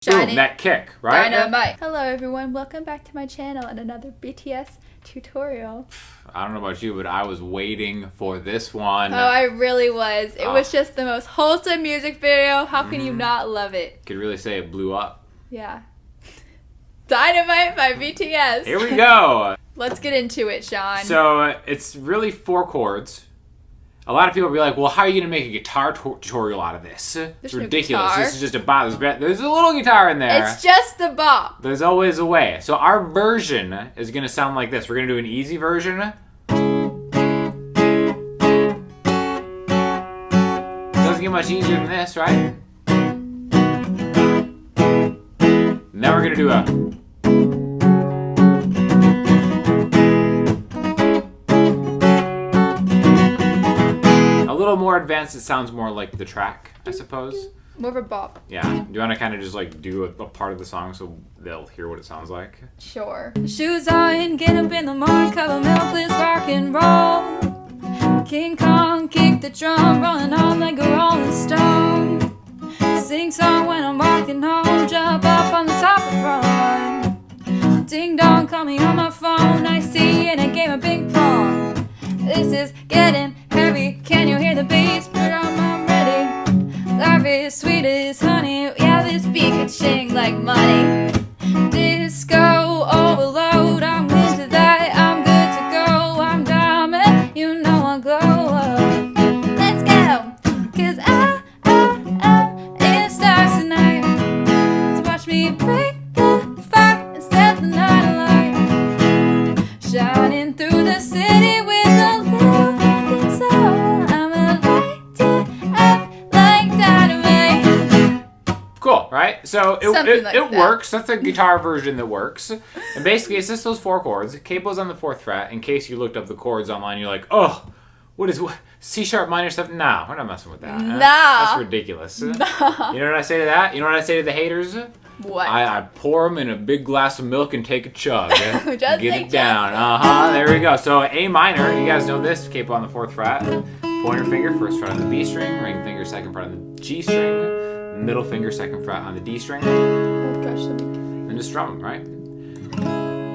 Boom, that kick, right? Dynamite. Hello everyone, welcome back to my channel and another BTS tutorial. I don't know about you, but I was waiting for this one. Oh, I really was. It was just the most wholesome music video. How can you not love it? Could really say it blew up. Yeah. Dynamite by BTS. Here we go. Let's get into it, Sean. So it's really 4 chords. A lot of people will be like, well, how are you going to make a guitar tutorial out of this? It's ridiculous. This is just a bop. There's a little guitar in there. It's just a bop. There's always a way. So our version is going to sound like this. We're going to do an easy version. Doesn't get much easier than this, right? Now we're going to do a... more advanced. It sounds more like the track, I suppose. More of a bop. Yeah. Do you want to kind of just like do a part of the song so they'll hear what it sounds like? Sure. Shoes on, get up in the morning, cup of milk, let's rock and roll. King Kong, kick the drum, rolling on like a rolling stone. Sing song when I'm walking home, jump up on the top of run. Ding dong, call me on my phone, I see you in a game of ping pong. This is getting heavy. Can you hear the bass? Put on, I'm ready. Life is sweet as honey. Yeah, this beat could sing like money. Disco overload. I'm into that. I'm good to go. I'm diamond. You know I'll glow up. Let's go. 'Cause it starts tonight. So watch me break the fire and set the night alight. Shining through the city with cool, right? So it like works. That's a guitar version that works. And basically, it's just those 4 chords. CAPO's on the 4th fret. In case you looked up the chords online, you're like, oh, what C sharp minor stuff? Nah, we're not messing with that. Nah. That's ridiculous. Nah. You know what I say to that? You know what I say to the haters? What? I pour them in a big glass of milk and take a chug. Get it down. Gently. There we go. So A minor, you guys know this. CAPO on the 4th fret. Pointer finger, 1st fret on the B string. Ring finger, 2nd fret on the G string. Middle finger, 2nd fret on the D string. Oh gosh, let me... And just strum them, right?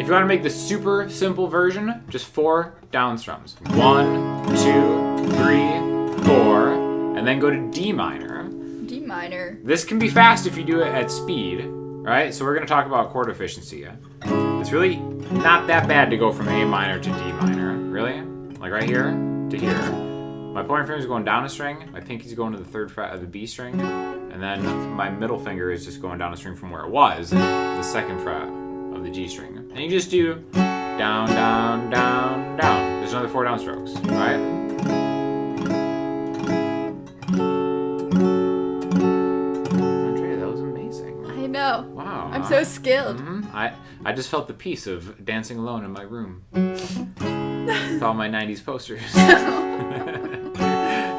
If you want to make the super simple version, just 4 down strums. 1, 2, 3, 4, and then go to D minor. D minor. This can be fast if you do it at speed, right? So we're going to talk about chord efficiency. It's really not that bad to go from A minor to D minor, really. Like right here to here. My pointer finger is going down a string, my pinky's going to the 3rd fret of the B string, and then my middle finger is just going down a string from where it was, the 2nd fret of the G string. And you just do down, down, down, down. There's another 4 down strokes, right? Andrea, that was amazing. I know. Wow. I'm so skilled. I just felt the peace of dancing alone in my room with all my 90s posters.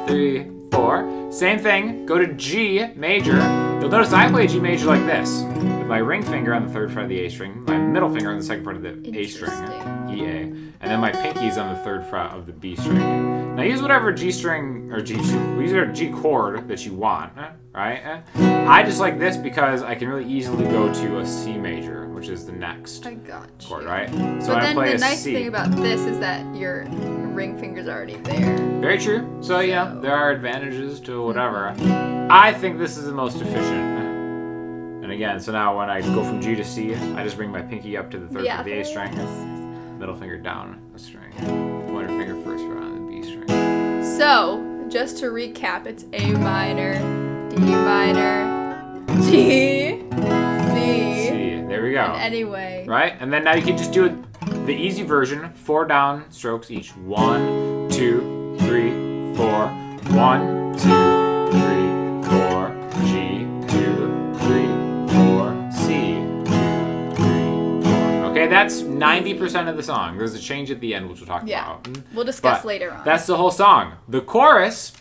3, 4. Same thing. Go to G major. You'll notice I play G major like this. With my ring finger on the 3rd fret of the A string, my middle finger on the 2nd fret of the A string, E-A, and then my pinky's on the 3rd fret of the B string. Now use whatever G string, or G chord that you want, right? I just like this because I can really easily go to a C major, which is the next chord, right? So but I then play the a nice C. thing about this is that your ring finger's already there. Very true. So yeah, there are advantages to whatever. I think this is the most efficient. And again, so now when I go from G to C, I just bring my pinky up to the 3rd of the A string, middle finger down a string, pointer finger 1st fret on the B string. So, just to recap, it's A minor, D minor, G, C. There we go. And anyway. Right? And then now you can just do it the easy version, 4 down strokes each. 1, 2, 3, 4. 1, 2, 3, 4. G, 2, 3, 4. C, 2, 3, 4. Okay, that's 90% of the song. There's a change at the end, which we'll talk about. We'll discuss later on. That's the whole song. The chorus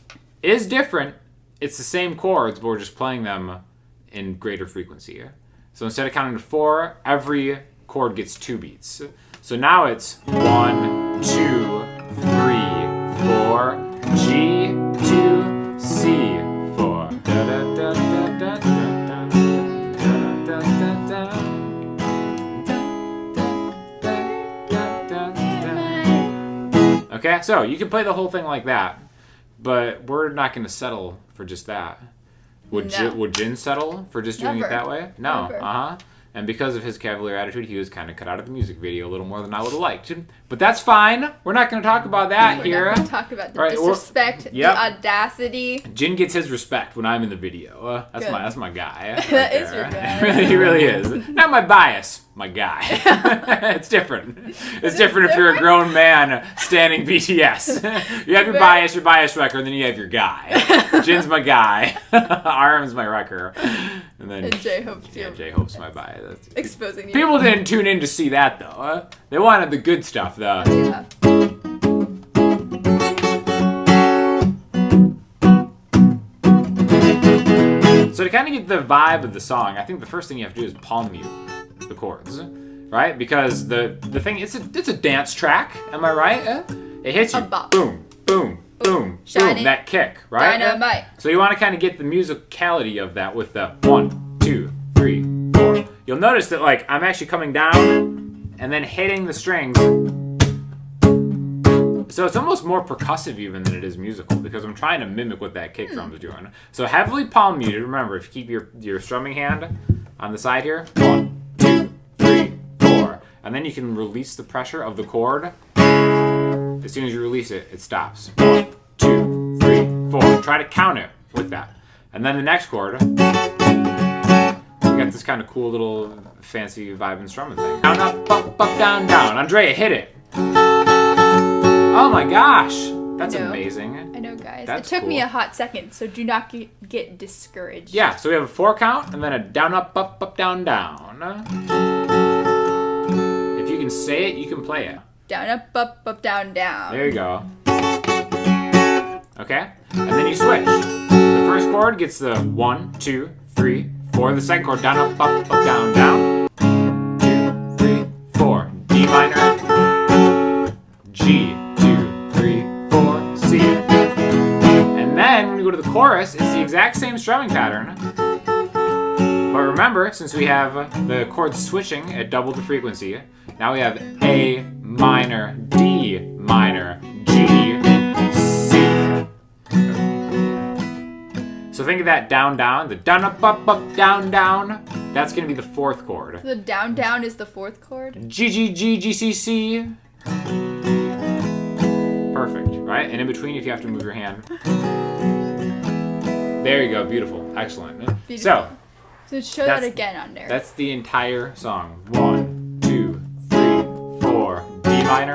is different. It's the same chords, but we're just playing them in greater frequency. So instead of counting to 4, every chord gets 2 beats. So now it's 1, 2, 3, 4, G, 2, C, 4. Da, da, da, da, da, da, da, da, Okay, so you can play the whole thing like that, but we're not going to settle for just that. Would Jin settle for just doing it that way? No. Never. And because of his cavalier attitude, he was kind of cut out of the music video a little more than I would have liked. But that's fine. We're not going to talk about that here. We're not going to talk about the disrespect, the audacity. Jin gets his respect when I'm in the video. That's my guy. That is your guy. He really is. Not my bias, my guy. It's different. It's different if you're a grown man standing BTS. You have your bias wrecker, and then you have your guy. Jin's my guy. Arm's my wrecker. And then J-Hope's too. Yeah, J-Hope's my bias. Exposing you. People didn't tune in to see that, though. They wanted the good stuff, though. Yeah. So to kind of get the vibe of the song, I think the first thing you have to do is palm mute the chords, right? Because the thing, it's a dance track, am I right? It hits you, boom, boom, boom, boom, that kick, right? Dynamite. So you want to kind of get the musicality of that with the 1, 2, 3, 4. You'll notice that like I'm actually coming down and then hitting the strings. So it's almost more percussive even than it is musical because I'm trying to mimic what that kick drum is doing. So heavily palm muted. Remember, if you keep your strumming hand on the side here, 1, 2, 3, 4, and then you can release the pressure of the chord. As soon as you release it, it stops. 1, 2, 3, 4. Try to count it with that. And then the next chord, you got this kind of cool little fancy vibe and strumming thing. Down, up, down, down. Andrea, hit it. Oh my gosh, that's amazing. I know, guys. That's it took me cool. a hot second, so do not get discouraged. Yeah, so we have a 4 count and then a down, up, down, down. If you can say it, you can play it. Down, up, down, down. There you go. Okay, and then you switch. The first chord gets the 1, 2, 3, 4. The second chord, down, up, down, down. 2, 3, 4. D minor, G, 2, 3, 4, C. And then when you go to the chorus, it's the exact same strumming pattern. But remember, since we have the chords switching at double the frequency, now we have A minor, D minor, G, C. So think of that down, down, the down, up, down, down. That's going to be the 4th chord. The down, down is the 4th chord? G, G, G, G, C, C. Perfect, right? And in between, if you have to move your hand. There you go, beautiful, excellent. Beautiful. So show that again on there. That's the entire song. 1, 2, 3, 4. D minor,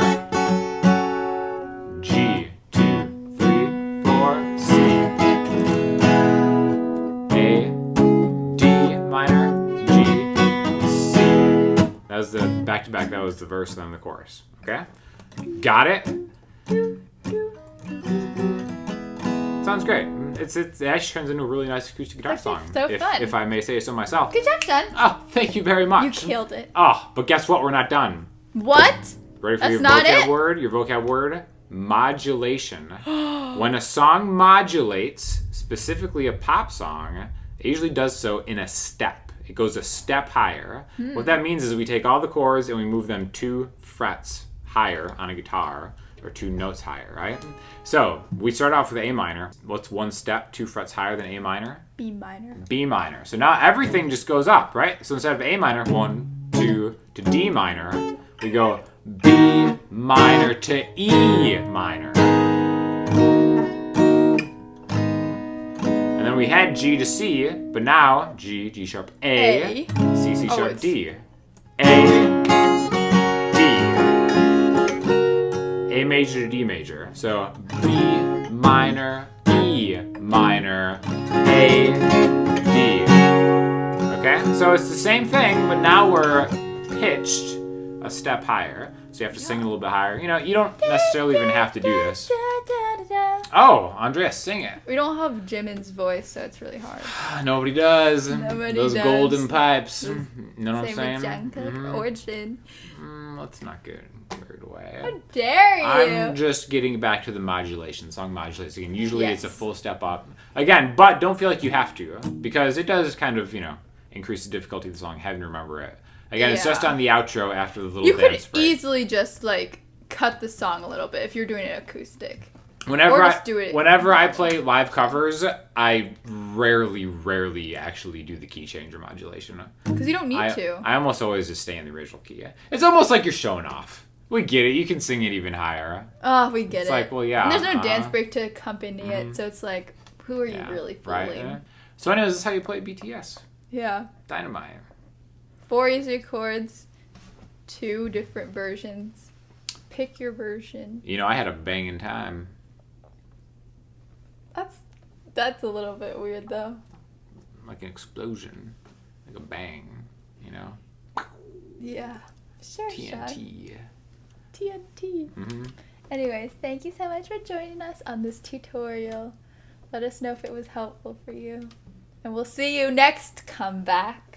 G, 2, 3, 4, C. A, D minor, G, C. That was the back-to-back, that was the verse, then the chorus. Okay? Got it? Sounds great. It actually turns into a really nice acoustic guitar song. So fun. If I may say so myself. Good job, son. Oh, thank you very much. You killed it. Oh, but guess what? We're not done. What? Ready for That's your not vocab it? word? Your vocab word? Modulation. When a song modulates, specifically a pop song, it usually does so in a step. It goes a step higher. What that means is we take all the chords and we move them 2 frets higher on a guitar, or 2 notes higher, right? So we start off with A minor. What's 1 step 2 frets higher than A minor? B minor. B minor. So now everything just goes up, right? So instead of A minor, 1, 2 to D minor, we go B minor to E minor. And then we had G to C, but now G, G sharp A, C, C sharp D. A, A major to D major. So B minor, E minor, A, D. Okay? So it's the same thing, but now we're pitched a step higher. So you have to sing a little bit higher. You know, you don't necessarily even have to do this. Oh, Andrea, sing it. We don't have Jimin's voice, so it's really hard. Nobody does. Nobody Those does. golden pipes. You know what I'm Same saying? with Jungkook or Jin. Let's not get carried away. How dare you? I'm just getting back to the modulation. Song modulates again. Usually Yes. it's a full step up. Again, but don't feel like you have to, because it does kind of, increase the difficulty of the song, having to remember it. Again, it's just Yeah. on the outro after the little You could dance break. easily just cut the song a little bit if you're doing it acoustic. Whenever Or just do it. Whenever I play live covers, I rarely actually do the key change or modulation. Because you don't need to. I almost always just stay in the original key. It's almost like you're showing off. We get it. You can sing it even higher. Oh, we get It's it. like, well, yeah. And there's no dance break to accompany it, so it's like, who are you really fooling? Right. Yeah. So anyways, this is how you play BTS. Yeah. Dynamite. 4 easy chords, 2 different versions. Pick your version. You know, I had a banging time. That's a little bit weird though. Like an explosion. Like a bang. You know? Yeah. Sure, TNT. TNT. Mm-hmm. Anyways, thank you so much for joining us on this tutorial. Let us know if it was helpful for you. And we'll see you next comeback.